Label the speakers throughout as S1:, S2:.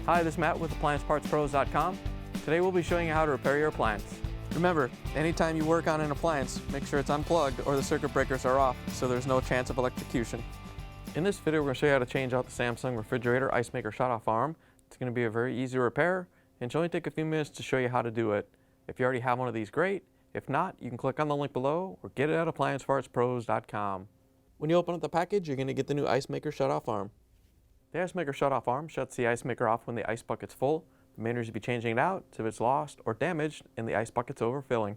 S1: Hi, this is Matt with AppliancePartsPros.com. Today we'll be showing you how to repair your appliance. Remember, anytime you work on an appliance, make sure it's unplugged or the circuit breakers are off so there's no chance of electrocution. In this video, we're going to show you how to change out the Samsung refrigerator ice maker shutoff arm. It's going to be a very easy repair, and it'll only take a few minutes to show you how to do it. If you already have one of these, great. If not, you can click on the link below or get it at AppliancePartsPros.com. When you open up the package, you're going to get the new ice maker shutoff arm. The ice maker shutoff arm shuts the ice maker off when the ice bucket's full. The main reason to be changing it out is if it's lost or damaged and the ice bucket's overfilling.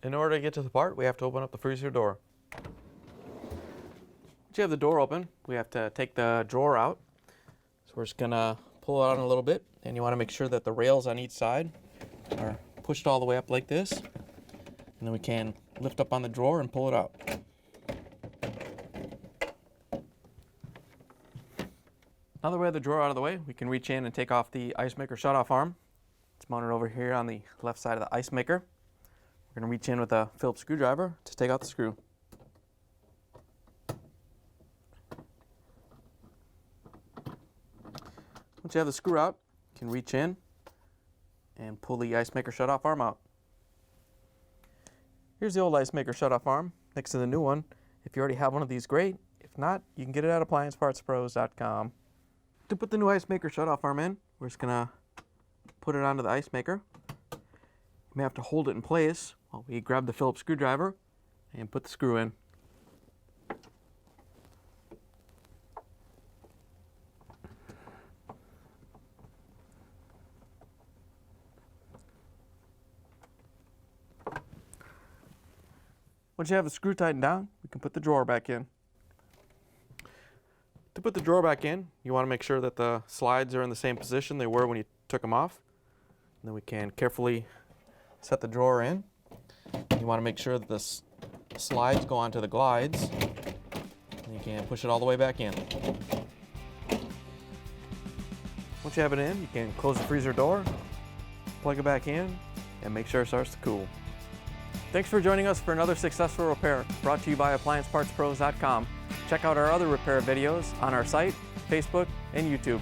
S1: In order to get to the part, we have to open up the freezer door. Once you have the door open, we have to take the drawer out. So we're just going to pull it out a little bit, and you want to make sure that the rails on each side are pushed all the way up like this. And then we can lift up on the drawer and pull it out. Now that we have the drawer out of the way, we can reach in and take off the ice maker shutoff arm. It's mounted over here on the left side of the ice maker. We're going to reach in with a Phillips screwdriver to take out the screw. Once you have the screw out, you can reach in and pull the ice maker shutoff arm out. Here's the old ice maker shutoff arm next to the new one. If you already have one of these, great. If not, you can get it at AppliancePartsPros.com. To put the new ice maker shutoff arm in, we're just going to put it onto the ice maker. You may have to hold it in place while we grab the Phillips screwdriver and put the screw in. Once you have the screw tightened down, we can put the drawer back in. To put the drawer back in, you want to make sure that the slides are in the same position they were when you took them off. And then we can carefully set the drawer in. You want to make sure that the slides go onto the glides. And you can push it all the way back in. Once you have it in, you can close the freezer door, plug it back in, and make sure it starts to cool. Thanks for joining us for another successful repair brought to you by AppliancePartsPros.com. Check out our other repair videos on our site, Facebook, and YouTube.